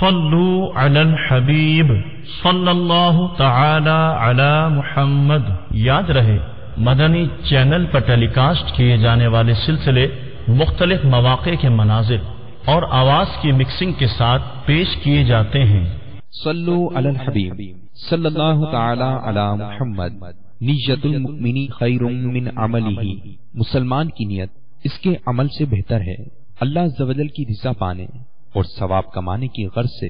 صلو علی الحبیب صلی اللہ تعالی علی محمد۔ یاد رہے مدنی چینل پر ٹیلی کاسٹ کیے جانے والے سلسلے مختلف مواقع کے مناظر اور آواز کی مکسنگ کے ساتھ پیش کیے جاتے ہیں۔ صلو علی الحبیب صلی اللہ تعالی علی محمد۔ نیت المؤمن خیر من عملہ، مسلمان کی نیت اس کے عمل سے بہتر ہے۔ اللہ عز و جل کی رضا پانے اور ثواب کمانے کی غرض سے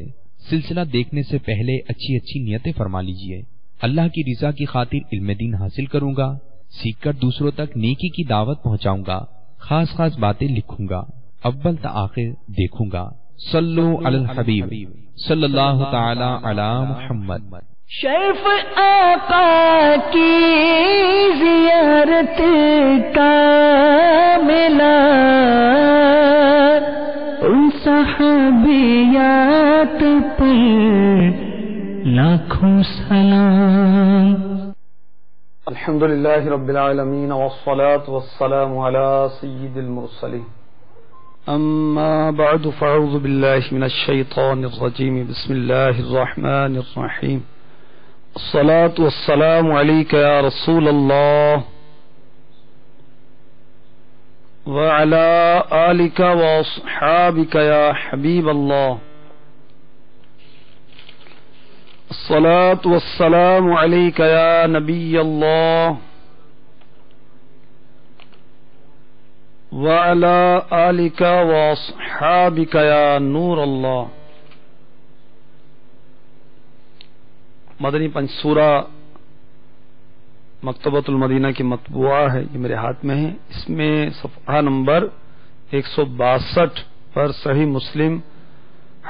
سلسلہ دیکھنے سے پہلے اچھی اچھی نیتیں فرما لیجئے۔ اللہ کی رضا کی خاطر علم دین حاصل کروں گا، سیکھ کر دوسروں تک نیکی کی دعوت پہنچاؤں گا، خاص خاص باتیں لکھوں گا، اول تا آخر دیکھوں گا۔ صلو علی الحبیب صلی اللہ تعالی علی محمد۔ شریف آقا کی زیارت کا ملا، ان صحابیات پر لاکھوں سلام۔ الحمدللہ رب العالمین والصلاة والسلام علی سید المرسلین، اما بعد فاعوذ باللہ من الشیطان الرجیم، بسم اللہ الرحمن الرحیم۔ الصلاة والسلام علیک یا رسول اللہ وعلى آلك وأصحابك يا حبيب الله، الصلاة والسلام عليك يا نبي الله وعلى آلك وأصحابك يا نور الله۔ مدنی پنج سورہ مکتبۃ المدینہ کی مطبوعہ ہے، یہ میرے ہاتھ میں ہے۔ اس میں صفحہ نمبر 162 پر صحیح مسلم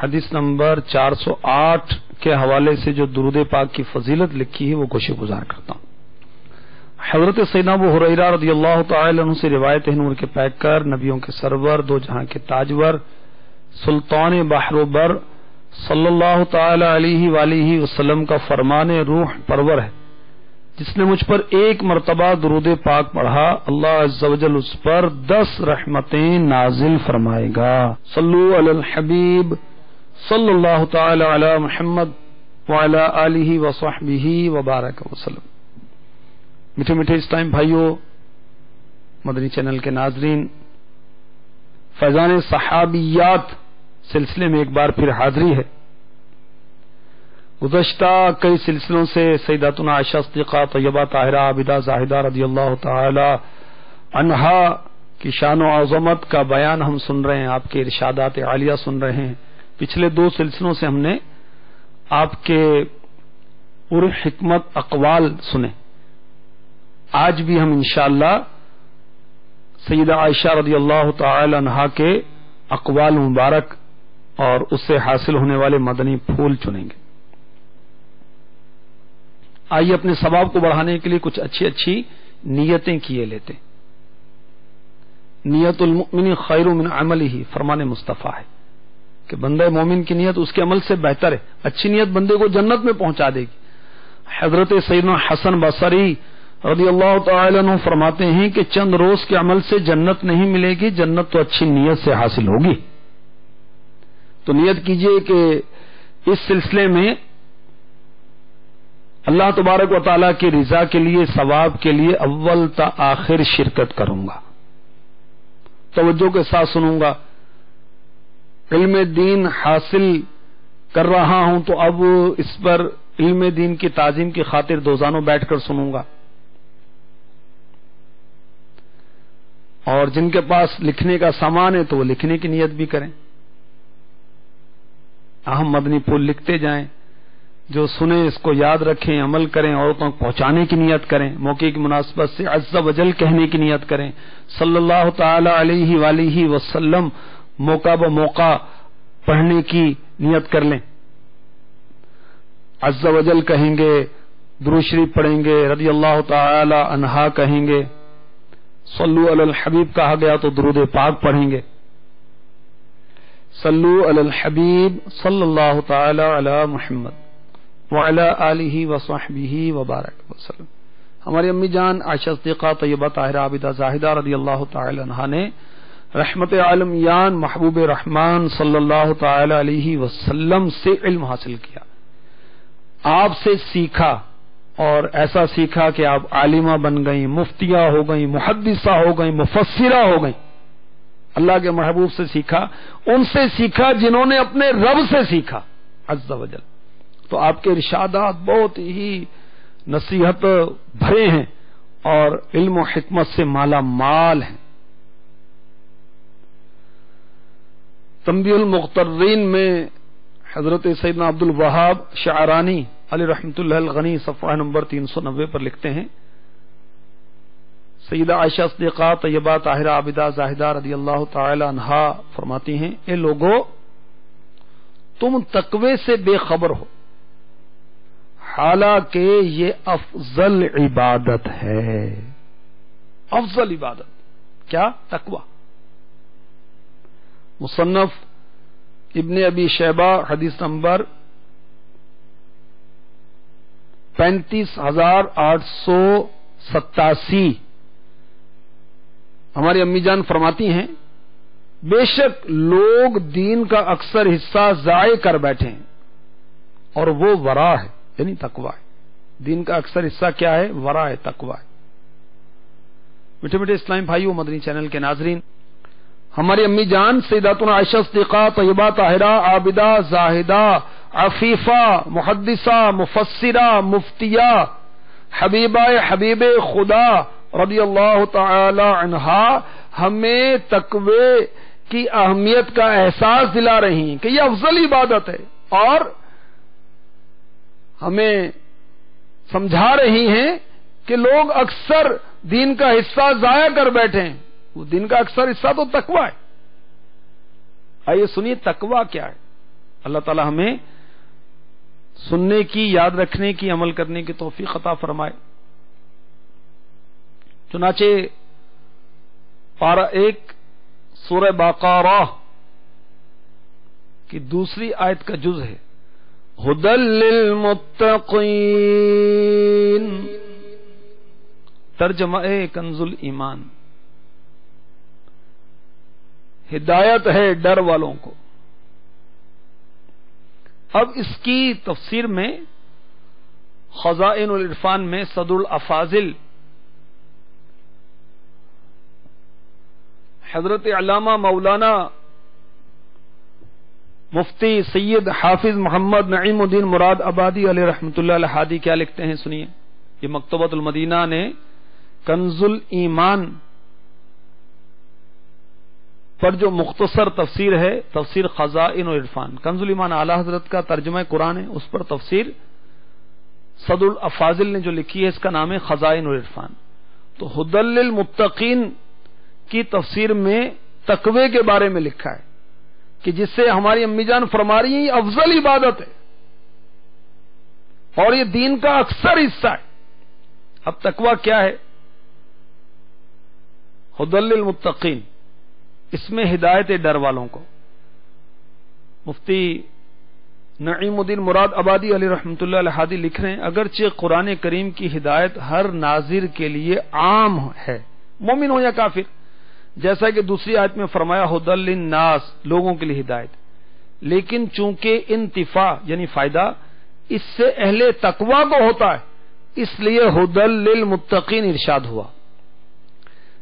حدیث نمبر 408 کے حوالے سے جو درود پاک کی فضیلت لکھی ہے وہ گوشے گزار کرتا ہوں۔ حضرت سیدنا ابو ہریرہ رضی اللہ تعالی عنہ سے روایت ہے، نور کے پیکر، نبیوں کے سرور، دو جہاں کے تاجور، سلطان بحر و بر صلی اللہ تعالی علیہ وآلہ وسلم کا فرمان روح پرور ہے، جس نے مجھ پر ایک مرتبہ درود پاک پڑھا، اللہ عز و جل اس پر 10 رحمتیں نازل فرمائے گا۔ صلو علی الحبیب صلی اللہ تعالی علی محمد وعلی آلہ وصحبہ وبارک وسلم۔ میٹھے میٹھے اس ٹائم بھائیوں، مدنی چینل کے ناظرین، فیضان صحابیات سلسلے میں ایک بار پھر حاضری ہے۔ گزشتہ کئی سلسلوں سے سیداتنا عائشہ صدیقہ طیبہ طاہرہ عابدہ زاہدہ رضی اللہ تعالی عنہا کی شان و عظمت کا بیان ہم سن رہے ہیں، آپ کے ارشادات عالیہ سن رہے ہیں۔ پچھلے 2 سلسلوں سے ہم نے آپ کے پورے حکمت اقوال سنے۔ آج بھی ہم انشاءاللہ سیدہ عائشہ رضی اللہ تعالی عنہا کے اقوال مبارک اور اس سے حاصل ہونے والے مدنی پھول چنیں گے۔ آئیے اپنے ثواب کو بڑھانے کے لیے کچھ اچھی اچھی نیتیں کیے لیتے۔ نیت المؤمن خیر من عملہ، فرمان مصطفیٰ ہے کہ بندہ مومن کی نیت اس کے عمل سے بہتر ہے۔ اچھی نیت بندے کو جنت میں پہنچا دے گی۔ حضرت سیدنا حسن بصری رضی اللہ تعالی عنہ فرماتے ہیں کہ چند روز کے عمل سے جنت نہیں ملے گی، جنت تو اچھی نیت سے حاصل ہوگی۔ تو نیت کیجئے کہ اس سلسلے میں اللہ تبارک و تعالیٰ کی رضا کے لیے، ثواب کے لیے اول تا آخر شرکت کروں گا، توجہ کے ساتھ سنوں گا۔ علم دین حاصل کر رہا ہوں تو اب اس پر علم دین کی تعظیم کی خاطر دوزانوں بیٹھ کر سنوں گا۔ اور جن کے پاس لکھنے کا سامان ہے تو وہ لکھنے کی نیت بھی کریں، اہم مدنی پھول لکھتے جائیں، جو سنیں اس کو یاد رکھیں، عمل کریں، عورتوں کو پہنچانے کی نیت کریں، موقع کی مناسبت سے عز و جل کہنے کی نیت کریں، صلی اللہ تعالی علیہ وآلہ وسلم موقع بموقع پڑھنے کی نیت کر لیں۔ عز و جل کہیں گے، درود شریف پڑھیں گے، رضی اللہ تعالی عنہا کہیں گے، صلو علی الحبیب کہا گیا تو درود پاک پڑھیں گے۔ صلو علی الحبیب صلی اللہ تعالی علی محمد وعلی آلہ وصحبہ وبارک وسلم۔ ہماری امی جان عائشہ صدیقہ طیبہ طاہرہ عابدہ زاہدہ رضی اللہ تعالی عنہا نے رحمت عالمیان محبوب رحمان صلی اللہ تعالی علیہ وسلم سے علم حاصل کیا، آپ سے سیکھا، اور ایسا سیکھا کہ آپ عالمہ بن گئیں، مفتیہ ہو گئیں، محدثہ ہو گئیں، مفسرہ ہو گئیں۔ اللہ کے محبوب سے سیکھا، ان سے سیکھا جنہوں نے اپنے رب سے سیکھا عز و جل۔ تو آپ کے ارشادات بہت ہی نصیحت بھرے ہیں اور علم و حکمت سے مالا مال ہیں۔ تنبیہ المغترین میں حضرت سیدنا عبد الوہاب شعرانی علی رحمۃ اللہ الغنی صفحہ نمبر 390 پر لکھتے ہیں، سیدہ عائشہ صدیقہ طیبہ طاہرہ عابدہ زاہدہ رضی اللہ تعالی عنہا فرماتی ہیں، اے لوگو تم تقوی سے بے خبر ہو، حالانکہ یہ افضل عبادت ہے۔ افضل عبادت کیا؟ تقوی۔ مصنف ابن ابی شیبہ حدیث نمبر 35,887، ہماری امی جان فرماتی ہیں، بے شک لوگ دین کا اکثر حصہ ضائع کر بیٹھے ہیں اور وہ ورع ہے، یعنی تقوی ہے۔ دین کا اکثر حصہ کیا ہے؟ ورع ہے، تقوی ہے۔ میٹھے میٹھے اسلامی بھائیو، مدنی چینل کے ناظرین، ہماری امی جان سیداتنا عائشہ صدیقہ طیبہ طاہرہ عابدہ زاہدہ عفیفہ محدثہ مفسرہ مفتیہ حبیبہ حبیب خدا رضی اللہ تعالی عنہا ہمیں تقوی کی اہمیت کا احساس دلا رہی ہیں کہ یہ افضل عبادت ہے، اور ہمیں سمجھا رہی ہیں کہ لوگ اکثر دین کا حصہ ضائع کر بیٹھے ہیں۔ وہ دین کا اکثر حصہ تو تقوی ہے۔ آئیے سنیے تقوی کیا ہے۔ اللہ تعالی ہمیں سننے کی، یاد رکھنے کی، عمل کرنے کی توفیق عطا فرمائے۔ چنانچہ پارہ 1 سورہ بقرہ کی دوسری آیت کا جز ہے، ھدی للمتقین، ترجمہ کنز الایمان، ہدایت ہے ڈر والوں کو۔ اب اس کی تفسیر میں خزائن العرفان میں صدر الافاضل حضرت علامہ مولانا مفتی سید حافظ محمد نعیم الدین مراد آبادی علیہ رحمۃ اللہ الحادی کیا لکھتے ہیں، سنیے۔ یہ مکتبۃ المدینہ نے کنز الایمان پر جو مختصر تفسیر ہے، تفسیر خزائن العرفان، کنز الایمان اعلی حضرت کا ترجمہ قرآن ہے، اس پر تفسیر صدر الافاضل نے جو لکھی ہے اس کا نام ہے خزائن العرفان۔ تو ھدی للمتقین کی تفسیر میں تقوی کے بارے میں لکھا ہے کہ جس سے ہماری امی جان فرما رہی ہیں یہ افضل عبادت ہے اور یہ دین کا اکثر حصہ ہے۔ اب تقوی کیا ہے؟ ھدی للمتقین، اس میں ہدایت ڈر والوں کو۔ مفتی نعیم الدین مراد آبادی علیہ رحمۃ اللہ الحادی لکھ رہے ہیں، اگرچہ قرآن کریم کی ہدایت ہر ناظر کے لیے عام ہے، مومن ہو یا کافر، جیسا کہ دوسری آیت میں فرمایا ھدی للناس، لوگوں کے لیے ہدایت، لیکن چونکہ انتفاع یعنی فائدہ اس سے اہل تقوی کو ہوتا ہے، اس لیے ھدی للمتقین ارشاد ہوا۔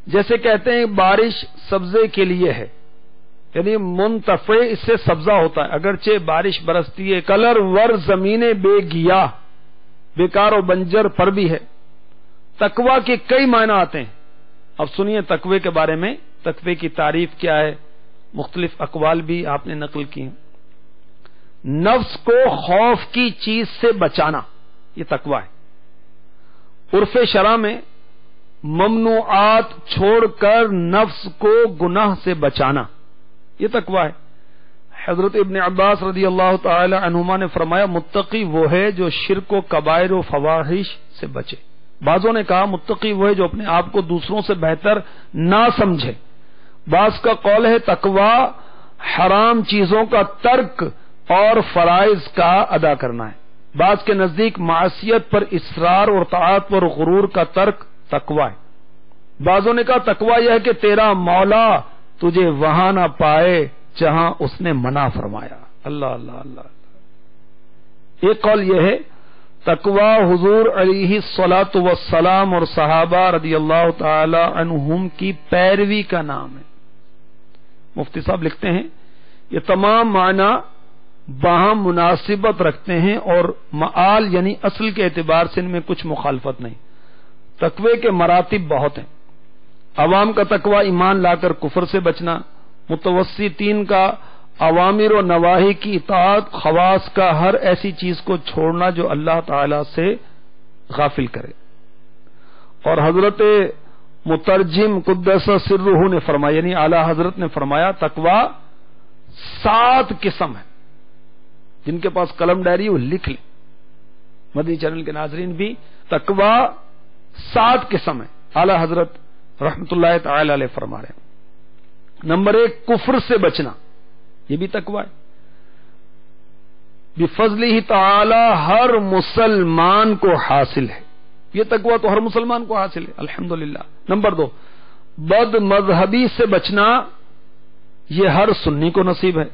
جیسے کہتے ہیں بارش سبزے کے لیے ہے، یعنی منتفع اس سے سبزہ ہوتا ہے، اگرچہ بارش برستی ہے، کلر ور زمینیں بے گیا، بیکار و بنجر پر بھی ہے۔ تقوی کے کئی معنی آتے ہیں۔ اب سنیے تقوی کے بارے میں، تقوی کی تعریف کیا ہے، مختلف اقوال بھی آپ نے نقل کی ہیں۔ نفس کو خوف کی چیز سے بچانا، یہ تقوی ہے۔ عرف شرع میں ممنوعات چھوڑ کر نفس کو گناہ سے بچانا، یہ تقوی ہے۔ حضرت ابن عباس رضی اللہ تعالی عنہما نے فرمایا متقی وہ ہے جو شرک و کبائر و فواحش سے بچے۔ بعضوں نے کہا متقی وہ ہے جو اپنے آپ کو دوسروں سے بہتر نہ سمجھے۔ بعض کا قول ہے تقوی حرام چیزوں کا ترک اور فرائض کا ادا کرنا ہے۔ بعض کے نزدیک معصیت پر اصرار اور طاعت پر غرور کا ترک تقوی ہے۔ بعضوں نے کہا تقوی یہ ہے کہ تیرا مولا تجھے وہاں نہ پائے جہاں اس نے منع فرمایا. اللہ اللہ اللہ. ایک قول یہ ہے تقوی حضور علیہ الصلاۃ والسلام اور صحابہ رضی اللہ تعالی عنہم کی پیروی کا نام ہے. مفتی صاحب لکھتے ہیں یہ تمام معنی باہم مناسبت رکھتے ہیں اور معال یعنی اصل کے اعتبار سے ان میں کچھ مخالفت نہیں. تقوی کے مراتب بہت ہیں. عوام کا تقوی ایمان لا کر کفر سے بچنا، متوسطین کا اوامر و نواہی کی اطاعت، خواص کا ہر ایسی چیز کو چھوڑنا جو اللہ تعالی سے غافل کرے. اور حضرت مترجم قدس سرہ نے فرمایا، یعنی اعلی حضرت نے فرمایا تقوی 7 قسم ہے. جن کے پاس قلم ڈائری وہ لکھ لیں. مدنی چینل کے ناظرین بھی تقوی 7 قسم ہے. اعلی حضرت رحمت اللہ تعالی علیہ فرما رہے ہیں. نمبر 1 کفر سے بچنا، یہ بھی تقوی ہے. بفضلہ تعالی ہر مسلمان کو حاصل ہے. یہ تقوی تو ہر مسلمان کو حاصل ہے الحمدللہ. نمبر 2 بد مذہبی سے بچنا، یہ ہر سنی کو نصیب ہے.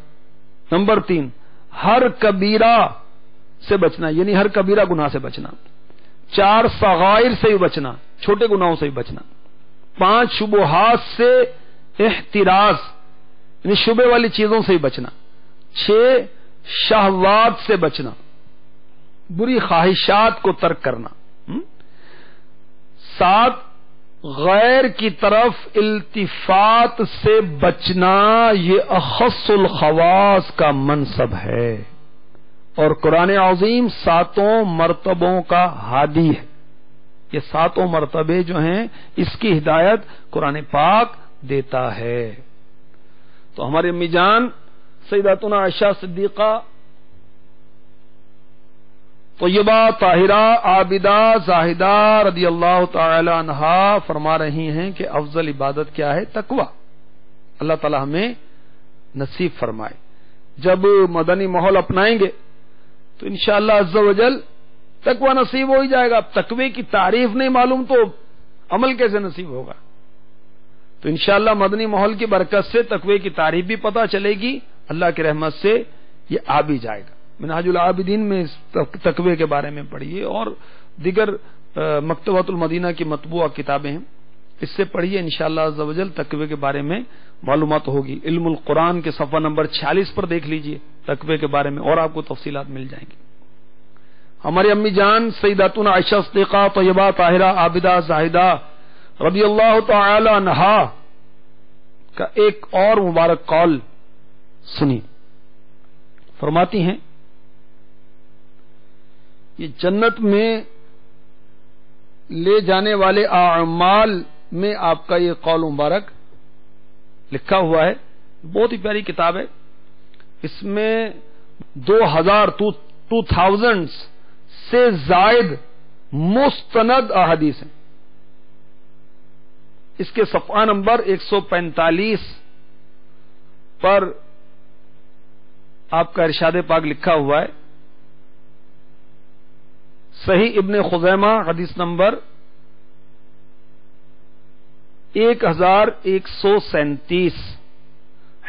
نمبر 3 ہر کبیرہ سے بچنا، یعنی ہر کبیرہ گناہ سے بچنا. 4 صغائر سے بھی بچنا، چھوٹے گناہوں سے بھی بچنا. 5 شبہات سے احتراز، یعنی شبہ والی چیزوں سے ہی بچنا. 6 شہوات سے بچنا، بری خواہشات کو ترک کرنا. 7 غیر کی طرف التفات سے بچنا، یہ اخص الخواص کا منصب ہے. اور قرآن عظیم 7 مرتبوں کا ہادی ہے. یہ 7 مرتبے جو ہیں اس کی ہدایت قرآن پاک دیتا ہے. تو ہماری امی جان سیداتنا عائشہ صدیقہ طیبہ طاہرہ عابدہ زاہدہ رضی اللہ تعالی عنہا فرما رہی ہیں کہ افضل عبادت کیا ہے؟ تقوی. اللہ تعالی ہمیں نصیب فرمائے. جب مدنی ماحول اپنائیں گے تو انشاءاللہ عز و جل تقوی نصیب ہو ہی جائے گا. تقوی کی تعریف نہیں معلوم تو عمل کیسے نصیب ہوگا؟ تو انشاءاللہ مدنی ماحول کی برکت سے تقوی کی تعریف بھی پتہ چلے گی. اللہ کی رحمت سے یہ آ بھی جائے گا. منہاج العابدین میں تقوی کے بارے میں پڑھیے اور دیگر مکتبۃ المدینہ کی مطبوعہ کتابیں ہیں، اس سے پڑھیے. انشاءاللہ عز و جل تقوی کے بارے میں معلومات ہوگی. علم القرآن کے صفحہ نمبر 46 پر دیکھ لیجئے تقوی کے بارے میں اور آپ کو تفصیلات مل جائیں گی. ہماری امی جان سیداتنا عائشہ صدیقہ طیبہ طاہرہ عابدہ زاہدہ رضی اللہ تعالی عنہا کا ایک اور مبارک قول سنی. فرماتی ہیں یہ جنت میں لے جانے والے اعمال میں آپ کا یہ قول مبارک لکھا ہوا ہے. بہت ہی پیاری کتاب ہے. اس میں 2000 سے زائد مستند احادیث ہیں. اس کے صفحہ نمبر 145 پر آپ کا ارشاد پاک لکھا ہوا ہے. صحیح ابن خزیمہ حدیث نمبر 1137.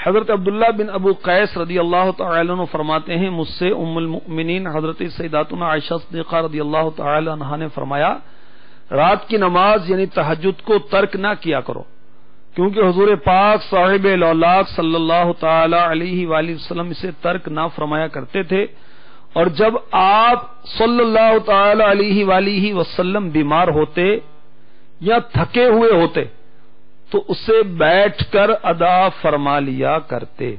حضرت عبداللہ بن ابو قیس رضی اللہ تعالی عنہ فرماتے ہیں مجھ سے ام المؤمنین حضرت سیداتنا عائشہ صدیقہ رضی اللہ تعالی عنہا نے فرمایا رات کی نماز یعنی تہجد کو ترک نہ کیا کرو، کیونکہ حضور پاک صاحب الاولاق صلی اللہ تعالی علیہ وآلہ وسلم اسے ترک نہ فرمایا کرتے تھے، اور جب آپ صلی اللہ تعالی علیہ وآلہ وسلم بیمار ہوتے یا تھکے ہوئے ہوتے تو اسے بیٹھ کر ادا فرما لیا کرتے.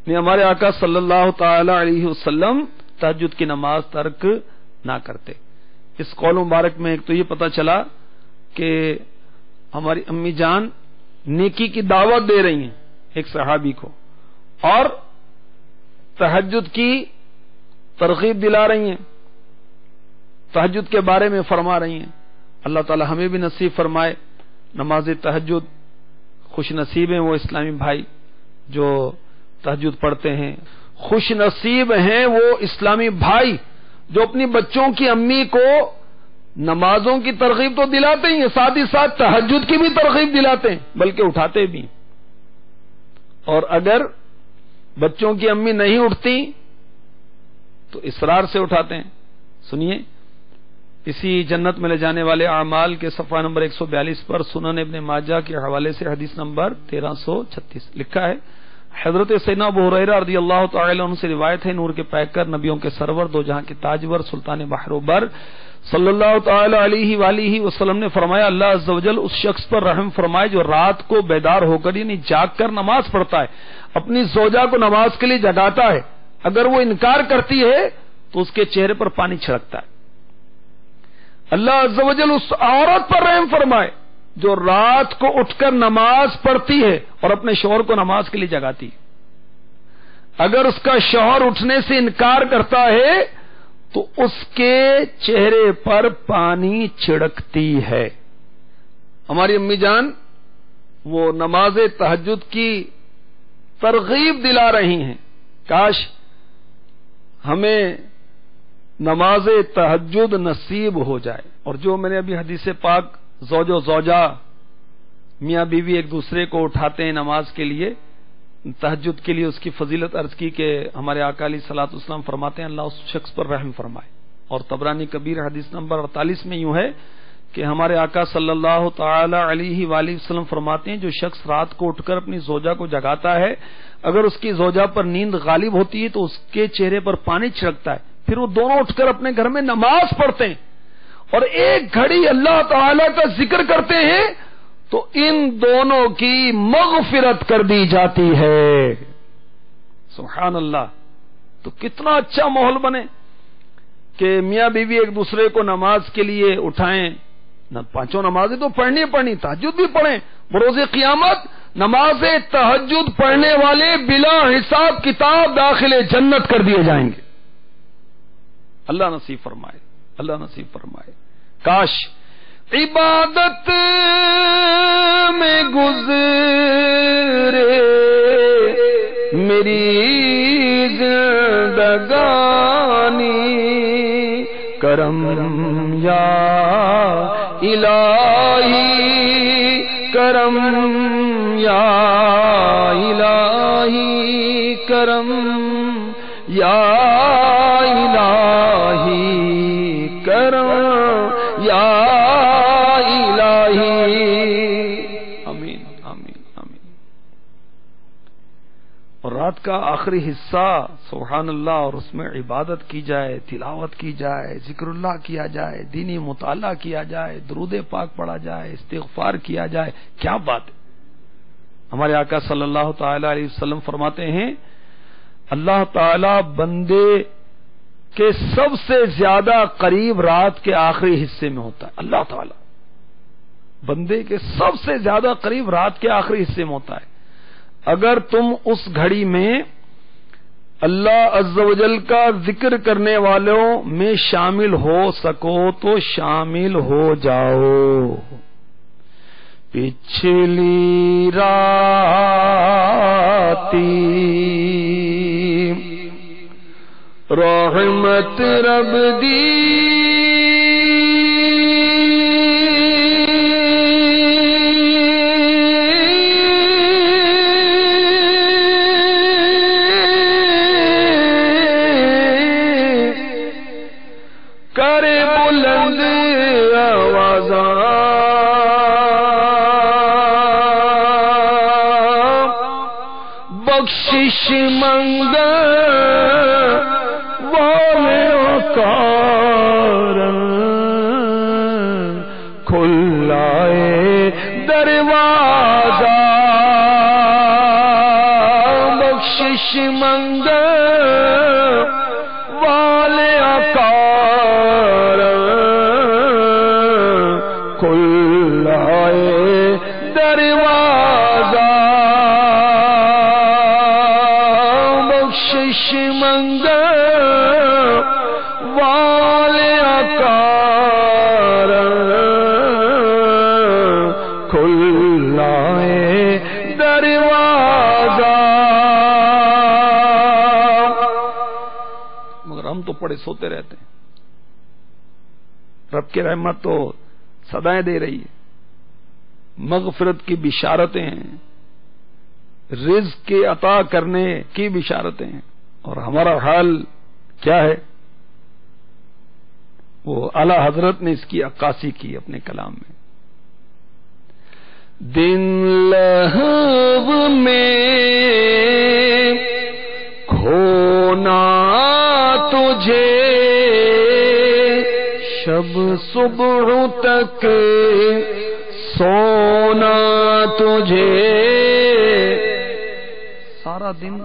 ہمارے آقا صلی اللہ تعالی علیہ وسلم تہجد کی نماز ترک نہ کرتے. اس قول مبارک میں ایک تو یہ پتہ چلا کہ ہماری امی جان نیکی کی دعوت دے رہی ہیں ایک صحابی کو، اور تہجد کی ترغیب دلا رہی ہیں، تہجد کے بارے میں فرما رہی ہیں. اللہ تعالی ہمیں بھی نصیب فرمائے نماز تہجد. خوش نصیب ہیں وہ اسلامی بھائی جو تہجد پڑھتے ہیں، خوش نصیب ہیں وہ اسلامی بھائی جو اپنی بچوں کی امی کو نمازوں کی ترغیب تو دلاتے ہی ہیں، ساتھ ہی ساتھ تہجد کی بھی ترغیب دلاتے ہیں، بلکہ اٹھاتے بھی. اور اگر بچوں کی امی نہیں اٹھتی تو اصرار سے اٹھاتے ہیں. سنیے، اسی جنت میں لے جانے والے اعمال کے صفحہ نمبر 142 پر سنن ابن ماجہ کے حوالے سے حدیث نمبر 1336 لکھا ہے، حضرت سیدنا ابو ہریرہ رضی اللہ تعالی عنہ سے روایت ہے، نور کے پیکر، نبیوں کے سرور، دو جہاں کے تاجور، سلطان بحر و بر صلی اللہ تعالی علیہ وآلہ وسلم نے فرمایا، اللہ عز و جل اس شخص پر رحم فرمائے جو رات کو بیدار ہو کر یعنی جاگ کر نماز پڑھتا ہے، اپنی زوجہ کو نماز کے لیے جگاتا ہے، اگر وہ انکار کرتی ہے تو اس کے چہرے پر پانی چھڑکتا ہے. اللہ عز و جل اس عورت پر رحم فرمائے جو رات کو اٹھ کر نماز پڑھتی ہے اور اپنے شوہر کو نماز کے لیے جگاتی ہے. اگر اس کا شوہر اٹھنے سے انکار کرتا ہے تو اس کے چہرے پر پانی چھڑکتی ہے. ہماری امی جان وہ نماز تہجد کی ترغیب دلا رہی ہیں. کاش ہمیں نماز تہجد نصیب ہو جائے. اور جو میں نے ابھی حدیث پاک زوج و زوجہ میاں بیوی ایک دوسرے کو اٹھاتے ہیں نماز کے لیے تہجد کے لیے، اس کی فضیلت عرض کی کہ ہمارے آقا علیہ الصلوۃ والسلام فرماتے ہیں اللہ اس شخص پر رحم فرمائے. اور طبرانی کبیر حدیث نمبر 48 میں یوں ہے کہ ہمارے آقا صلی اللہ تعالی علیہ وآلہ وسلم فرماتے ہیں جو شخص رات کو اٹھ کر اپنی زوجہ کو جگاتا ہے، اگر اس کی زوجہ پر نیند غالب ہوتی ہے تو اس کے چہرے پر پانی چھڑکتا ہے، پھر وہ دونوں اٹھ کر اپنے گھر میں نماز پڑھتے ہیں اور ایک گھڑی اللہ تعالی کا ذکر کرتے ہیں تو ان دونوں کی مغفرت کر دی جاتی ہے. سبحان اللہ. تو کتنا اچھا ماحول بنے کہ میاں بیوی ایک دوسرے کو نماز کے لیے اٹھائیں. پانچوں نمازیں تو پڑھنی تہجد بھی پڑھیں. بروز قیامت نماز تہجد پڑھنے والے بلا حساب کتاب داخل جنت کر دیے جائیں گے. اللہ نصیب فرمائے، اللہ نصیب فرمائے. کاش عبادت میں گزرے میری زندگانی، کرم یا الہی کرم یا الہی کرم یا الہی کرم یا الہی. آمین آمین آمین. اور رات کا آخری حصہ سبحان اللہ، اور اس میں عبادت کی جائے، تلاوت کی جائے، ذکر اللہ کیا جائے، دینی مطالعہ کیا جائے، درود پاک پڑھا جائے، استغفار کیا جائے. کیا بات ہے. ہمارے آقا صلی اللہ تعالی علیہ وسلم فرماتے ہیں اللہ تعالی بندے کے سب سے زیادہ قریب رات کے آخری حصے میں ہوتا ہے. اللہ تعالی بندے کے سب سے زیادہ قریب رات کے آخری حصے میں ہوتا ہے. اگر تم اس گھڑی میں اللہ عز و جل کا ذکر کرنے والوں میں شامل ہو سکو تو شامل ہو جاؤ. پچھلی راتی رحمت رب دی کرے بلند آوازاں بخشش منگ کھلائے دروازہ بخشش منگ والے آکار کھلائے دروازہ بخشش منگ والے آکار کھلائے دروازہ. مگر ہم تو پڑے سوتے رہتے ہیں. رب کی رحمت تو سدائیں دے رہی ہے، مغفرت کی بشارتیں ہیں، رزق کے عطا کرنے کی بشارتیں ہیں، اور ہمارا حال کیا ہے؟ وہ اعلی حضرت نے اس کی عکاسی کی اپنے کلام میں. دن لہو میں کھونا تجھے، شب صبح تک سونا تجھے، سارا دن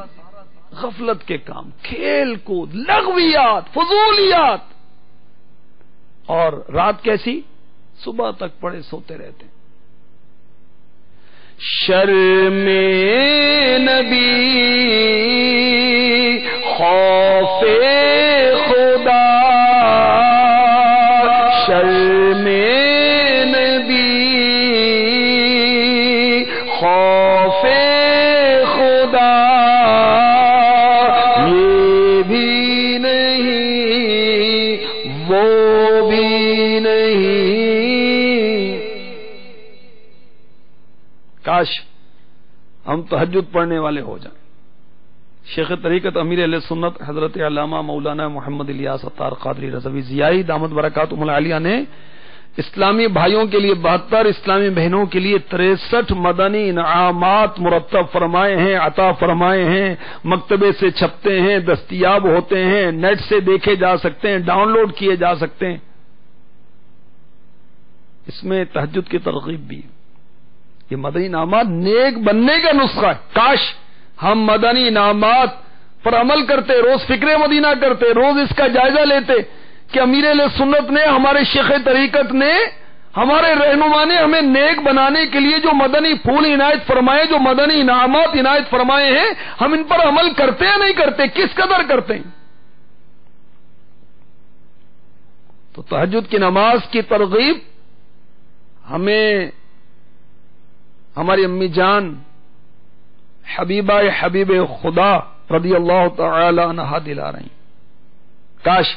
غفلت کے کام، کھیل کود، لغویات، فضولیات، اور رات کیسی؟ صبح تک پڑے سوتے رہتے ہیں. شرم نبی خوف خدا، شرم نبی خوف خدا، یہ بھی نہیں وہ بھی نہیں. کاش ہم تہجد پڑھنے والے ہو جائیں. شیخ طریقت امیر اہل سنت حضرت علامہ مولانا محمد الیاس عطار قادری رضوی ضیائی دامت برکاتہم العالیہ نے اسلامی بھائیوں کے لیے 72، اسلامی بہنوں کے لیے 63 مدنی انعامات مرتب فرمائے ہیں، عطا فرمائے ہیں. مکتبے سے چھپتے ہیں، دستیاب ہوتے ہیں، نیٹ سے دیکھے جا سکتے ہیں، ڈاؤن لوڈ کیے جا سکتے ہیں. اس میں تہجد کی ترغیب بھی ہے. یہ مدنی انعامات نیک بننے کا نسخہ ہے. کاش ہم مدنی انعامات پر عمل کرتے، روز فکر مدینہ کرتے، روز اس کا جائزہ لیتے کہ امیر علیہ سنت نے، ہمارے شیخ طریقت نے، ہمارے رہنما نے ہمیں نیک بنانے کے لیے جو مدنی پھول عنایت فرمائے، جو مدنی انعامات عنایت فرمائے ہیں، ہم ان پر عمل کرتے یا نہیں کرتے، کس قدر کرتے ہیں. تو تہجد کی نماز کی ترغیب ہمیں ہماری امی جان حبیبہ حبیب خدا رضی اللہ تعالی عنہا دلا رہی. کاش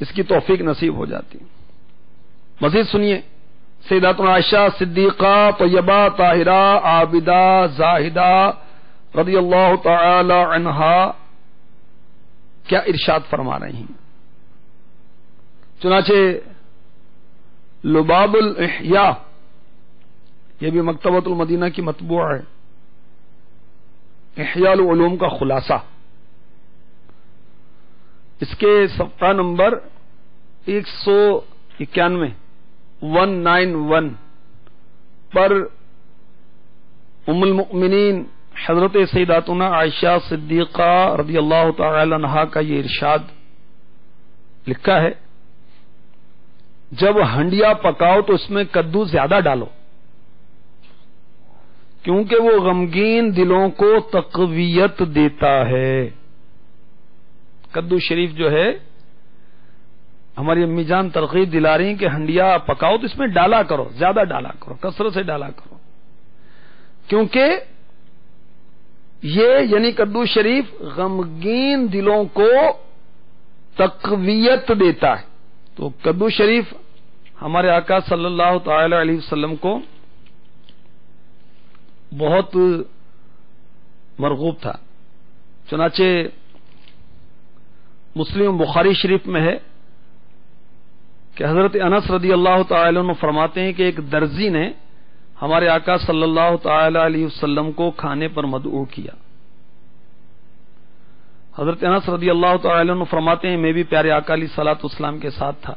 اس کی توفیق نصیب ہو جاتی. مزید سنیے سیداتنا عائشہ صدیقہ طیبہ طاہرہ عابدہ زاہدہ رضی اللہ تعالی عنہا کیا ارشاد فرما رہی ہیں. چنانچہ لباب الاحیاء، یہ بھی مکتبۃ المدینہ کی مطبوع ہے، احیاء العلوم کا خلاصہ، اس کے صفحہ نمبر 191 پر ام المؤمنین حضرت سیداتنا عائشہ صدیقہ رضی اللہ تعالی عنہا کا یہ ارشاد لکھا ہے، جب ہنڈیا پکاؤ تو اس میں کدو زیادہ ڈالو، کیونکہ وہ غمگین دلوں کو تقویت دیتا ہے. کدو شریف جو ہے ہماری امی جان ترغیب دلا رہی ہیں کہ ہنڈیا پکاؤ تو اس میں ڈالا کرو، زیادہ ڈالا کرو، کثرت سے ڈالا کرو، کیونکہ یہ یعنی کدو شریف غمگین دلوں کو تقویت دیتا ہے. تو کدو شریف ہمارے آقا صلی اللہ تعالی علیہ وسلم کو بہت مرغوب تھا. چنانچہ مسلم بخاری شریف میں ہے کہ حضرت انس رضی اللہ تعالی عنہ فرماتے ہیں کہ ایک درزی نے ہمارے آقا صلی اللہ تعالی علیہ وسلم کو کھانے پر مدعو کیا. حضرت انس رضی اللہ تعالی عنہ فرماتے ہیں میں بھی پیارے آقا علیہ الصلوۃ والسلام کے ساتھ تھا.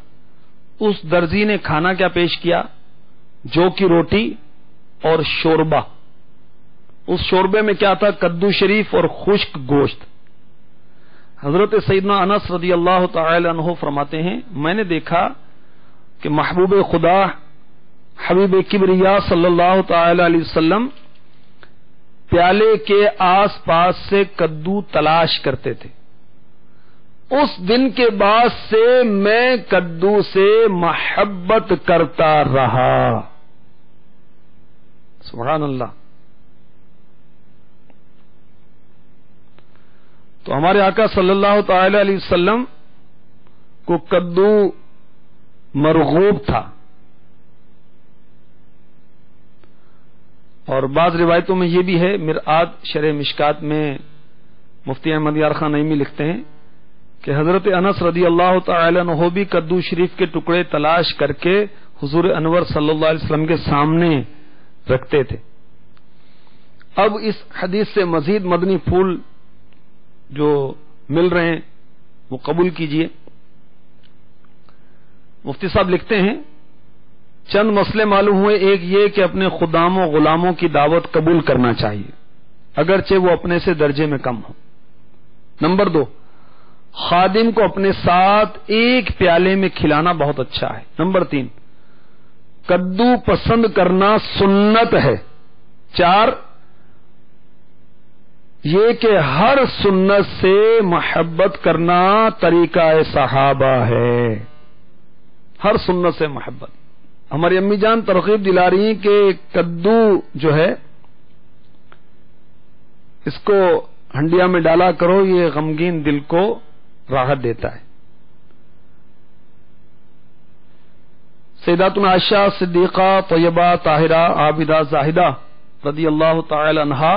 اس درزی نے کھانا کیا پیش کیا؟ جو کی روٹی اور شوربہ. اس شوربے میں کیا تھا؟ کدو شریف اور خشک گوشت. حضرت سیدنا انس رضی اللہ تعالی عنہ فرماتے ہیں میں نے دیکھا کہ محبوب خدا حبیب کبریا صلی اللہ تعالی علیہ وسلم پیالے کے آس پاس سے کدو تلاش کرتے تھے. اس دن کے بعد سے میں کدو سے محبت کرتا رہا. سبحان اللہ. تو ہمارے آقا صلی اللہ تعالی علیہ وسلم کو کدو مرغوب تھا، اور بعض روایتوں میں یہ بھی ہے، مرآت شرح مشکات میں مفتی احمد یار خان نعیمی لکھتے ہیں کہ حضرت انس رضی اللہ تعالی عنہ بھی کدو شریف کے ٹکڑے تلاش کر کے حضور انور صلی اللہ علیہ وسلم کے سامنے رکھتے تھے۔ اب اس حدیث سے مزید مدنی پھول جو مل رہے ہیں وہ قبول کیجئے۔ مفتی صاحب لکھتے ہیں چند مسئلے معلوم ہوئے، ایک یہ کہ اپنے خداموں غلاموں کی دعوت قبول کرنا چاہیے اگرچہ وہ اپنے سے درجے میں کم ہو۔ نمبر 2، خادم کو اپنے ساتھ ایک پیالے میں کھلانا بہت اچھا ہے۔ نمبر 3، کدو پسند کرنا سنت ہے۔ 4، یہ کہ ہر سنت سے محبت کرنا طریقہ صحابہ ہے، ہر سنت سے محبت۔ ہماری امی جان ترغیب دلا رہی ہیں کہ کدو جو ہے اس کو ہنڈیا میں ڈالا کرو، یہ غمگین دل کو راحت دیتا ہے۔ سیداتنا عائشہ صدیقہ طیبہ طاہرہ عابدہ زاہدہ رضی اللہ تعالی عنہا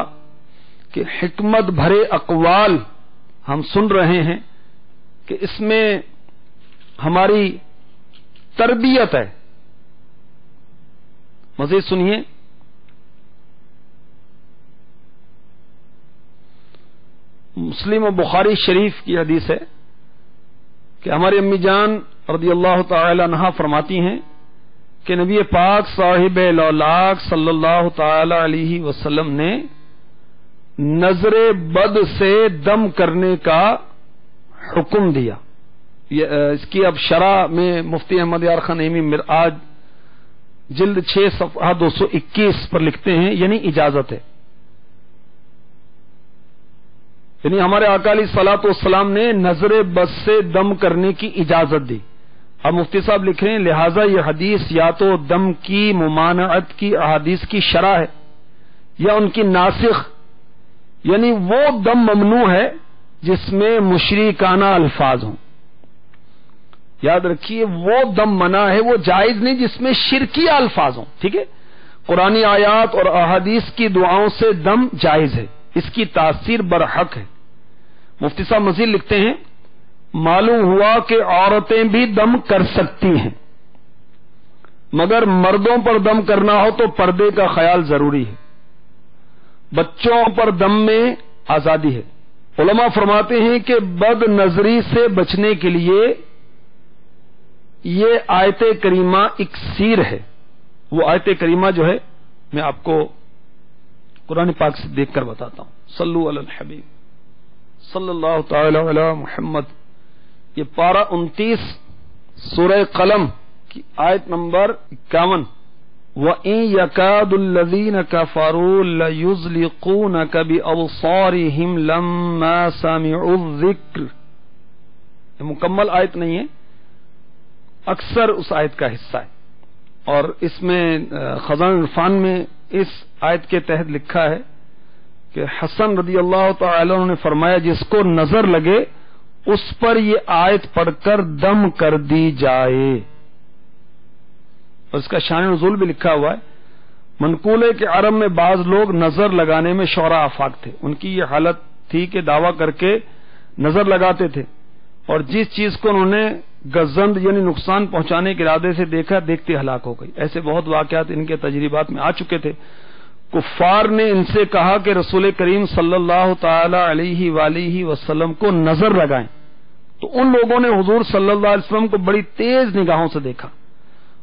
کہ حکمت بھرے اقوال ہم سن رہے ہیں کہ اس میں ہماری تربیت ہے۔ مزید سنیے، مسلم و بخاری شریف کی حدیث ہے کہ ہماری امی جان رضی اللہ تعالی عنہا فرماتی ہیں کہ نبی پاک صاحب لولاک صلی اللہ تعالی علیہ وسلم نے نظر بد سے دم کرنے کا حکم دیا۔ اس کی اب شرح میں مفتی احمد یار خان نعیمی مرآت جلد 6 صفحہ 221 پر لکھتے ہیں، یعنی اجازت ہے، یعنی ہمارے آقا علیہ الصلوۃ والسلام نے نظر بد سے دم کرنے کی اجازت دی۔ اب مفتی صاحب لکھ رہے ہیں لہذا یہ حدیث یا تو دم کی ممانعت کی احادیث کی شرح ہے یا ان کی ناسخ، یعنی وہ دم ممنوع ہے جس میں مشرکانہ الفاظ ہوں۔ یاد رکھیے وہ دم منع ہے، وہ جائز نہیں جس میں شرکی الفاظ ہوں، ٹھیک ہے۔ قرآنی آیات اور احادیث کی دعاؤں سے دم جائز ہے، اس کی تاثیر برحق ہے۔ مفتی صاحب مزید لکھتے ہیں معلوم ہوا کہ عورتیں بھی دم کر سکتی ہیں، مگر مردوں پر دم کرنا ہو تو پردے کا خیال ضروری ہے۔ بچوں پر دم میں آزادی ہے۔ علماء فرماتے ہیں کہ بد نظری سے بچنے کے لیے یہ آیت کریمہ اکسیر ہے۔ وہ آیت کریمہ جو ہے میں آپ کو قرآن پاک سے دیکھ کر بتاتا ہوں۔ صلو علی الحبیب صلی اللہ تعالی علی محمد، یہ پارہ 29 سورہ قلم کی آیت نمبر 51۔ وَإِن يَكَادُ الَّذِينَ كَفَرُوا لَيُزْلِقُونَكَ بِأَبْصَارِهِمْ لَمَّا سَمِعُوا الذِّكْرَ، یہ مکمل آیت نہیں ہے، اکثر اس آیت کا حصہ ہے، اور اس میں خزان عرفان میں اس آیت کے تحت لکھا ہے کہ حسن رضی اللہ تعالی عنہ نے فرمایا جس کو نظر لگے اس پر یہ آیت پڑھ کر دم کر دی جائے، اور اس کا شان نزول بھی لکھا ہوا ہے۔ منقول ہے کہ عرب میں بعض لوگ نظر لگانے میں شعراء آفاق تھے، ان کی یہ حالت تھی کہ دعویٰ کر کے نظر لگاتے تھے، اور جس چیز کو انہوں نے گزند یعنی نقصان پہنچانے کے ارادے سے دیکھا دیکھتے ہلاک ہو گئی۔ ایسے بہت واقعات ان کے تجربات میں آ چکے تھے۔ کفار نے ان سے کہا کہ رسول کریم صلی اللہ تعالی علیہ وآلہ وسلم کو نظر لگائیں، تو ان لوگوں نے حضور صلی اللہ علیہ وسلم کو بڑی تیز نگاہوں سے دیکھا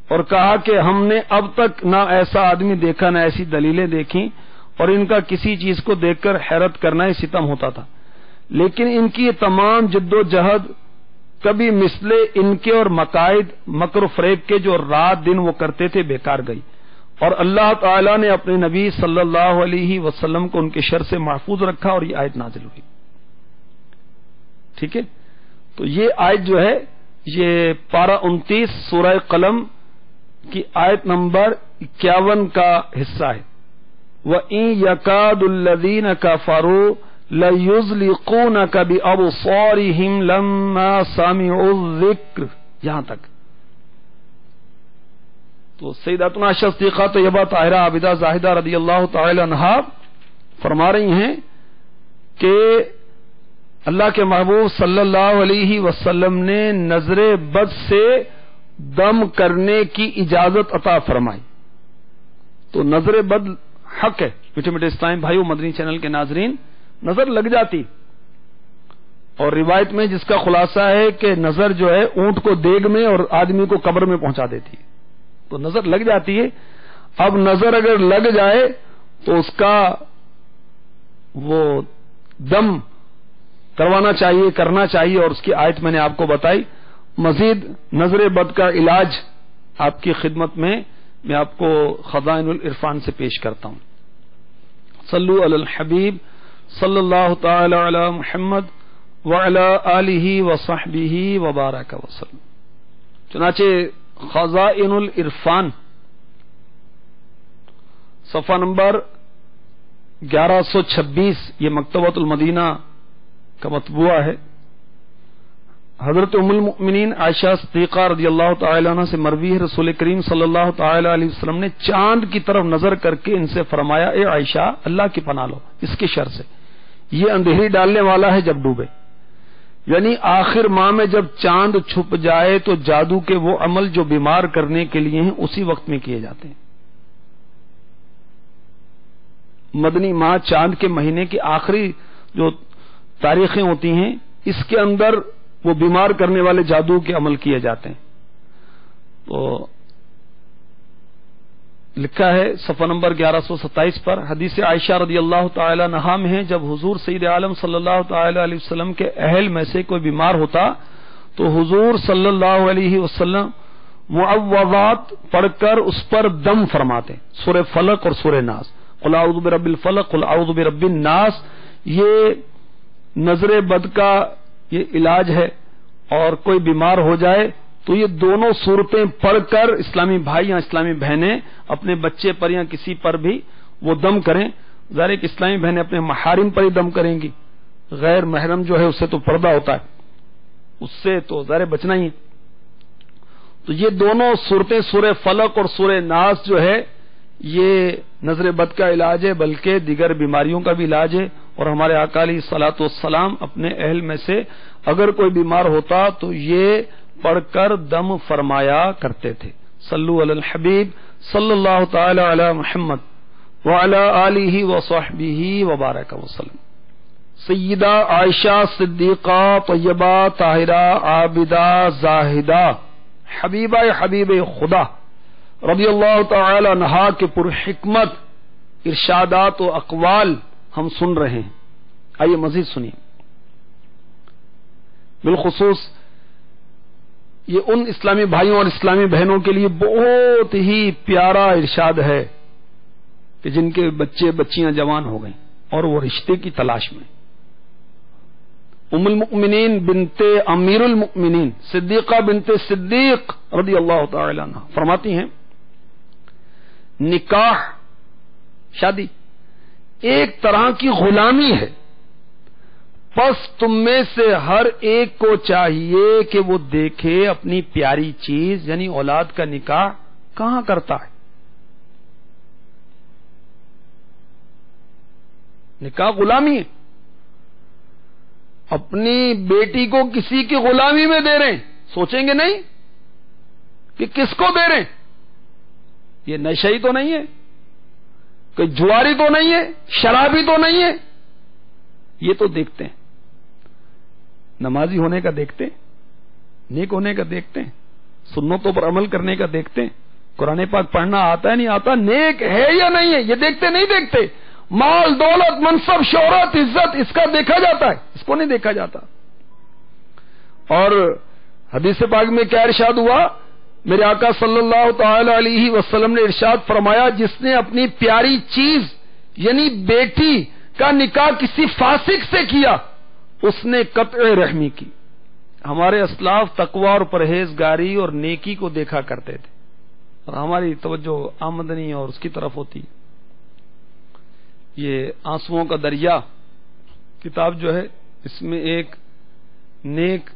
اور کہا کہ ہم نے اب تک نہ ایسا آدمی دیکھا نہ ایسی دلیلیں دیکھیں، اور ان کا کسی چیز کو دیکھ کر حیرت کرنا ہی ستم ہوتا تھا۔ لیکن ان کی یہ تمام جد و جہد کبھی مثل ان کے اور مقائد مکر و فریب کے جو رات دن وہ کرتے تھے بیکار گئی، اور اللہ تعالی نے اپنے نبی صلی اللہ علیہ وسلم کو ان کے شر سے محفوظ رکھا، اور یہ آیت نازل ہوئی۔ ٹھیک ہے، تو یہ آیت جو ہے یہ پارہ 29 سورہ قلم کی آیت نمبر 51 کا حصہ ہے۔ وَإِن يَكَادُ الَّذِينَ كَفَرُوا لَيُزْلِقُونَكَ بِأَبْصَارِهِمْ لَمَّا سَمِعُوا الذِّكْرَ، یہاں تک. تو سیداتنا عائشہ صدیقہ طیبہ طاہرہ عابدہ زاہدہ رضی اللہ تعالی عنہا فرما رہی ہیں کہ اللہ کے محبوب صلی اللہ علیہ وسلم نے نظر بد سے دم کرنے کی اجازت عطا فرمائی. تو نظر بد حق ہے. میٹھے میٹھے اسلام بھائیو، مدنی چینل کے ناظرین، نظر لگ جاتی، اور روایت میں جس کا خلاصہ ہے کہ نظر جو ہے اونٹ کو دیگ میں اور آدمی کو قبر میں پہنچا دیتی ہے. تو نظر لگ جاتی ہے. اب نظر اگر لگ جائے تو اس کا وہ دم کروانا چاہیے، کرنا چاہیے، اور اس کی آیت میں نے آپ کو بتائی. مزید نظر بد کا علاج آپ کی خدمت میں آپ کو خزائن العرفان سے پیش کرتا ہوں. صلو علی الحبیب صلی اللہ تعالی علی محمد وعلی آلہ وصحبہ وبارک وسلم. چنانچہ خزائن العرفان صفحہ نمبر 1126، یہ مکتبۃ المدینہ کا مطبوعہ ہے. حضرت ام المؤمنین عائشہ صدیقہ رضی اللہ تعالی عنہ سے مروی ہے، رسول کریم صلی اللہ تعالی علیہ وسلم نے چاند کی طرف نظر کر کے ان سے فرمایا، اے عائشہ اللہ کی پناہ لو اس کے شر سے، یہ اندھیری ڈالنے والا ہے جب ڈوبے. یعنی آخر ماہ میں جب چاند چھپ جائے تو جادو کے وہ عمل جو بیمار کرنے کے لیے ہیں اسی وقت میں کیے جاتے ہیں. مدنی ماہ چاند کے مہینے کی آخری جو تاریخیں ہوتی ہیں اس کے اندر وہ بیمار کرنے والے جادو کے عمل کیے جاتے ہیں. تو لکھا ہے صفحہ نمبر 1127 پر، حدیث عائشہ رضی اللہ تعالی عنہا میں ہے، جب حضور سید عالم صلی اللہ تعالی علیہ وسلم کے اہل میں سے کوئی بیمار ہوتا تو حضور صلی اللہ علیہ وسلم معوذات پڑھ کر اس پر دم فرماتے، سورہ فلق اور سورہ ناس، قل اعوذ برب الفلق قل اعوذ برب الناس. یہ نظر بد کا یہ علاج ہے. اور کوئی بیمار ہو جائے تو یہ دونوں صورتیں پڑھ کر اسلامی بھائی یا اسلامی بہنیں اپنے بچے پر یا کسی پر بھی وہ دم کریں. ظاہر ہے کہ اسلامی بہنیں اپنے محارم پر ہی دم کریں گی، غیر محرم جو ہے اس سے تو پردہ ہوتا ہے، اس سے تو ظاہر بچنا ہی. تو یہ دونوں صورتیں سورہ فلق اور سورہ ناس جو ہے یہ نظر بد کا علاج ہے، بلکہ دیگر بیماریوں کا بھی علاج ہے. اور ہمارے آقا علیہ الصلوۃ والسلام اپنے اہل میں سے اگر کوئی بیمار ہوتا تو یہ پڑھ کر دم فرمایا کرتے تھے. صلو علی الحبیب صلی اللہ تعالی علی محمد وعلی آلہ وصحبہ وبارک وسلم. سیدہ عائشہ صدیقہ طیبہ طاہرہ عابدہ زاہدہ حبیبہ حبیب خدا رضی اللہ تعالی عنہا کے پر حکمت ارشادات و اقوال ہم سن رہے ہیں. آئیے مزید سنیے. بالخصوص یہ ان اسلامی بھائیوں اور اسلامی بہنوں کے لیے بہت ہی پیارا ارشاد ہے کہ جن کے بچے بچیاں جوان ہو گئیں اور وہ رشتے کی تلاش میں. ام المؤمنین بنت امیر المؤمنین صدیقہ بنت صدیق رضی اللہ تعالی عنہ فرماتی ہیں، نکاح شادی ایک طرح کی غلامی ہے، پس تم میں سے ہر ایک کو چاہیے کہ وہ دیکھے اپنی پیاری چیز یعنی اولاد کا نکاح کہاں کرتا ہے. نکاح غلامی ہے. اپنی بیٹی کو کسی کی غلامی میں دے رہے ہیں، سوچیں گے نہیں کہ کس کو دے رہے ہیں. یہ نشئی تو نہیں ہے، کوئی جواری تو نہیں ہے، شرابی تو نہیں ہے. یہ تو دیکھتے ہیں، نمازی ہونے کا دیکھتے ہیں، نیک ہونے کا دیکھتے ہیں، سنتوں پر عمل کرنے کا دیکھتے ہیں، قرآن پاک پڑھنا آتا ہے نہیں آتا، نیک ہے یا نہیں ہے یہ دیکھتے نہیں دیکھتے. مال دولت منصب شہرت عزت اس کا دیکھا جاتا ہے، اس کو نہیں دیکھا جاتا. اور حدیث پاک میں کیا ارشاد ہوا؟ میرے آقا صلی اللہ تعالی علیہ وسلم نے ارشاد فرمایا، جس نے اپنی پیاری چیز یعنی بیٹی کا نکاح کسی فاسق سے کیا اس نے قطع رحمی کی. ہمارے اسلاف تقوی اور پرہیزگاری اور نیکی کو دیکھا کرتے تھے اور ہماری توجہ آمدنی اور اس کی طرف ہوتی. یہ آنسوؤں کا دریا کتاب جو ہے اس میں ایک نیک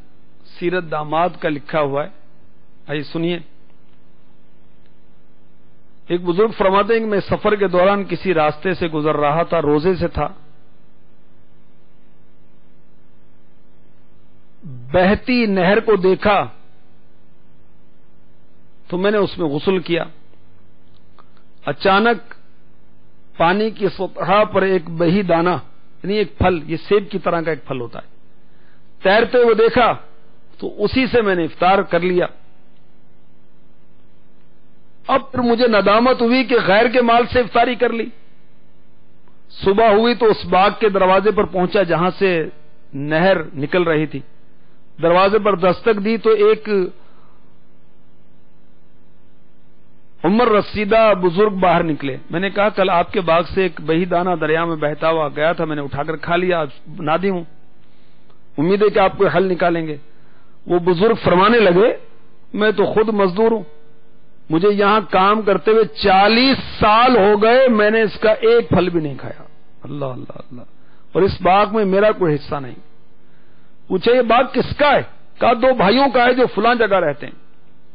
سیرت داماد کا لکھا ہوا ہے. آئیے سنیے. ایک بزرگ فرماتے ہیں کہ میں سفر کے دوران کسی راستے سے گزر رہا تھا, روزے سے تھا. بہتی نہر کو دیکھا تو میں نے اس میں غسل کیا. اچانک پانی کی سطح پر ایک بہی دانہ, یعنی ایک پھل, یہ سیب کی طرح کا ایک پھل ہوتا ہے, تیرتے ہوئے دیکھا تو اسی سے میں نے افطار کر لیا. اب پھر مجھے ندامت ہوئی کہ غیر کے مال سے افطاری کر لی. صبح ہوئی تو اس باغ کے دروازے پر پہنچا جہاں سے نہر نکل رہی تھی. دروازے پر دستک دی تو ایک عمر رسیدہ بزرگ باہر نکلے. میں نے کہا کل آپ کے باغ سے ایک بہی دانہ دریا میں بہتا ہوا گیا تھا, میں نے اٹھا کر کھا لیا, نادی ہوں, امید ہے کہ آپ کوئی حل نکالیں گے. وہ بزرگ فرمانے لگے میں تو خود مزدور ہوں, مجھے یہاں کام کرتے ہوئے 40 سال ہو گئے, میں نے اس کا ایک پھل بھی نہیں کھایا. اللہ اللہ اللہ. اور اس باغ میں میرا کوئی حصہ نہیں. پوچھے یہ باغ کس کا ہے؟ کہا 2 بھائیوں کا ہے جو فلاں جگہ رہتے ہیں.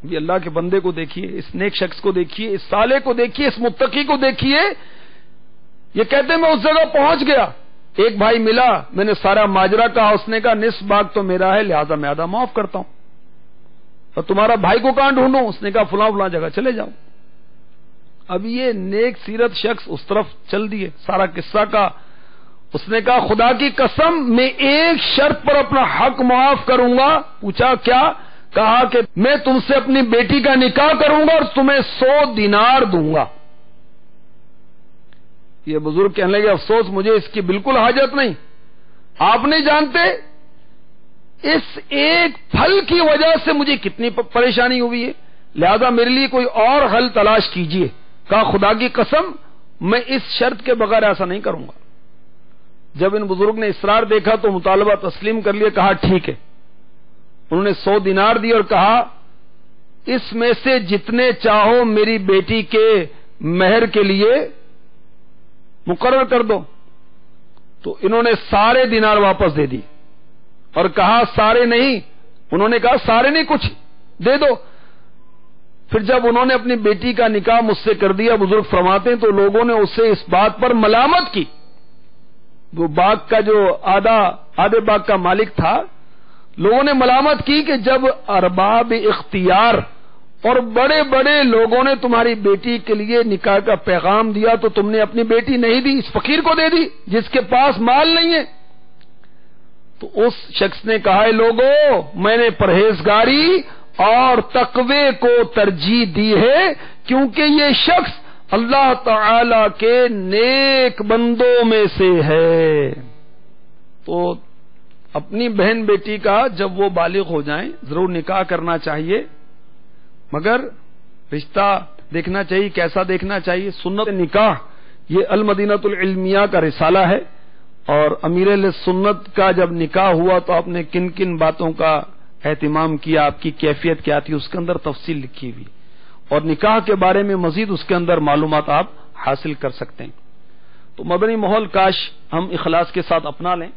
یہ اللہ کے بندے کو دیکھیے, اس نیک شخص کو دیکھیے, اس صالح کو دیکھیے, اس متقی کو دیکھیے. یہ کہتے میں اس جگہ پہنچ گیا, ایک بھائی ملا, میں نے سارا ماجرا کہا. اس نے کہا نصف باغ تو میرا ہے, لہذا میں آدھا معاف کرتا ہوں. اور تمہارا بھائی کو کہاں ڈھونڈوں؟ اس نے کہا فلاں فلاں جگہ چلے جاؤ. اب یہ نیک سیرت شخص اس طرف چل دیے, سارا قصہ کا. اس نے کہا خدا کی قسم میں ایک شرط پر اپنا حق معاف کروں گا. پوچھا کیا؟ کہا کہ میں تم سے اپنی بیٹی کا نکاح کروں گا اور تمہیں 100 دینار دوں گا. یہ بزرگ کہنے لگے افسوس مجھے اس کی بالکل حاجت نہیں. آپ نہیں جانتے اس ایک پھل کی وجہ سے مجھے کتنی پریشانی ہوئی ہے, لہذا میرے لیے کوئی اور حل تلاش کیجئے. کہا خدا کی قسم میں اس شرط کے بغیر ایسا نہیں کروں گا. جب ان بزرگ نے اصرار دیکھا تو مطالبہ تسلیم کر لیا. کہا ٹھیک ہے. انہوں نے 100 دینار دی اور کہا اس میں سے جتنے چاہو میری بیٹی کے مہر کے لیے مقرر کر دو. تو انہوں نے سارے دینار واپس دے دی اور کہا سارے نہیں. انہوں نے کہا سارے نہیں, کچھ دے دو. پھر جب انہوں نے اپنی بیٹی کا نکاح مجھ سے کر دیا, بزرگ فرماتے ہیں, تو لوگوں نے اسے اس بات پر ملامت کی. وہ باغ کا جو آدھے باغ کا مالک تھا, لوگوں نے ملامت کی کہ جب ارباب اختیار اور بڑے بڑے لوگوں نے تمہاری بیٹی کے لیے نکاح کا پیغام دیا تو تم نے اپنی بیٹی نہیں دی, اس فقیر کو دے دی جس کے پاس مال نہیں ہے. تو اس شخص نے کہا لوگوں میں نے پرہیزگاری اور تقوی کو ترجیح دی ہے کیونکہ یہ شخص اللہ تعالی کے نیک بندوں میں سے ہے. تو اپنی بہن بیٹی کا جب وہ بالغ ہو جائیں ضرور نکاح کرنا چاہیے, مگر رشتہ دیکھنا چاہیے. کیسا دیکھنا چاہیے؟ سنت نکاح یہ المدینۃ العلمیہ کا رسالہ ہے, اور امیر اہل سنت کا جب نکاح ہوا تو آپ نے کن کن باتوں کا اہتمام کیا, آپ کی کیفیت کیا تھی, اس کے اندر تفصیل لکھی ہوئی, اور نکاح کے بارے میں مزید اس کے اندر معلومات آپ حاصل کر سکتے ہیں. تو مدنی ماحول کاش ہم اخلاص کے ساتھ اپنا لیں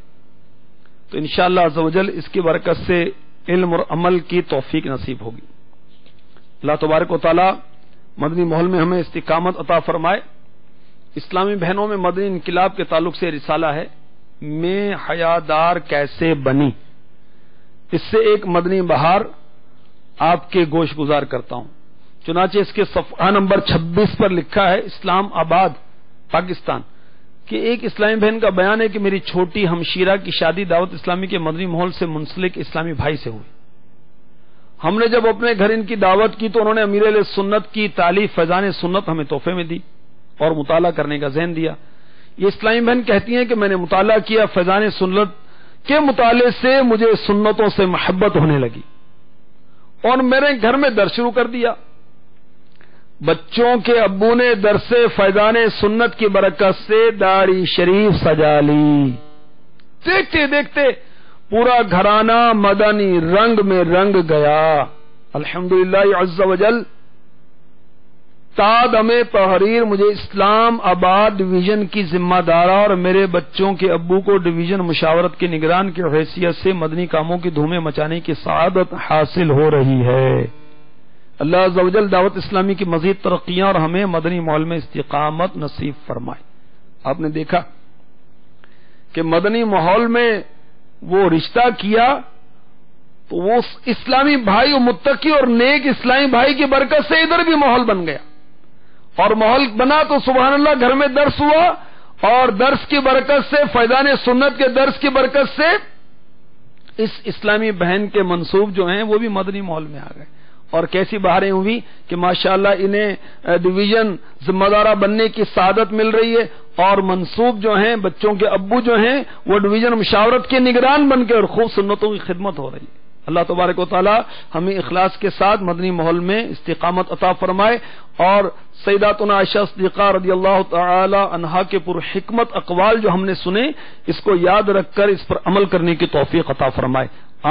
تو انشاءاللہ عز و جل اس کی برکت سے علم اور عمل کی توفیق نصیب ہوگی. اللہ تبارک و تعالی مدنی ماحول میں ہمیں استقامت عطا فرمائے. اسلامی بہنوں میں مدنی انقلاب کے تعلق سے رسالہ ہے میں حیادار کیسے بنی, اس سے ایک مدنی بہار آپ کے گوش گزار کرتا ہوں. چنانچہ اس کے صفحہ نمبر 26 پر لکھا ہے اسلام آباد پاکستان کہ ایک اسلامی بہن کا بیان ہے کہ میری چھوٹی ہمشیرہ کی شادی دعوت اسلامی کے مدنی ماحول سے منسلک اسلامی بھائی سے ہوئی. ہم نے جب اپنے گھر ان کی دعوت کی تو انہوں نے امیر علیہ سنت کی تالیف فیضان سنت ہمیں تحفے میں دی اور مطالعہ کرنے کا ذہن دیا. یہ اسلامی بہن کہتی ہیں کہ میں نے مطالعہ کیا, فیضان سنت کے مطالعے سے مجھے سنتوں سے محبت ہونے لگی اور میرے گھر میں درس شروع کر دیا. بچوں کے ابو نے درس فیضان سنت کی برکت سے داڑھی شریف سجا لی. دیکھتے دیکھتے پورا گھرانہ مدنی رنگ میں رنگ گیا. الحمدللہ عز و جل استاد ہمیں تحریر مجھے اسلام آباد ڈویژن کی ذمہ دارہ اور میرے بچوں کے ابو کو ڈویژن مشاورت کے نگران کی حیثیت سے مدنی کاموں کی دھومیں مچانے کی سعادت حاصل ہو رہی ہے۔ اللہ عز و جل دعوت اسلامی کی مزید ترقیاں اور ہمیں مدنی ماحول میں استقامت نصیب فرمائے۔ آپ نے دیکھا کہ مدنی ماحول میں وہ رشتہ کیا تو وہ اسلامی بھائی و متقی اور نیک اسلامی بھائی کی برکت سے ادھر بھی ماحول بن گیا، اور ماحول بنا تو سبحان اللہ گھر میں درس ہوا، اور درس کی برکت سے فیضان سنت کے درس کی برکت سے اس اسلامی بہن کے منصوب جو ہیں وہ بھی مدنی ماحول میں آ گئے، اور کیسی بہاریں ہوئی کہ ماشاءاللہ انہیں ڈویژن ذمہ دارہ بننے کی سعادت مل رہی ہے، اور منصوب جو ہیں بچوں کے ابو جو ہیں وہ ڈویژن مشاورت کے نگران بن کے اور خوب سنتوں کی خدمت ہو رہی ہے۔ اللہ تبارک و تعالی ہمیں اخلاص کے ساتھ مدنی ماحول میں استقامت عطا فرمائے، اور سیداتنا عائشہ صدیقہ رضی اللہ تعالی عنہا کے پر حکمت اقوال جو ہم نے سنے اس کو یاد رکھ کر اس پر عمل کرنے کی توفیق عطا فرمائے۔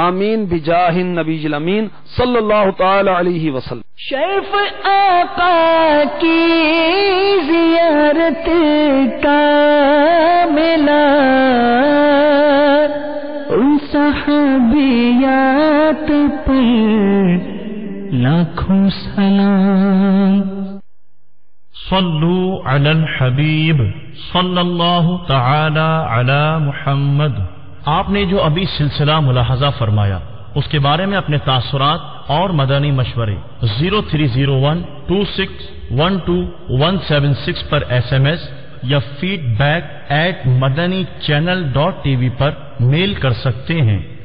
آمین بجاہ النبی الامین صلی اللہ تعالی علیہ وسلم۔ شریف آقا کی زیارت کا ملا ان صحابیات پر لاکھوں سلام۔ صلو علی الحبیب صلی اللہ تعالی علی محمد۔ آپ نے جو ابھی سلسلہ ملاحظہ فرمایا اس کے بارے میں اپنے تاثرات اور مدنی مشورے 030126127176 پر SMS یا feedback@madanichannel.tv پر میل کر سکتے ہیں۔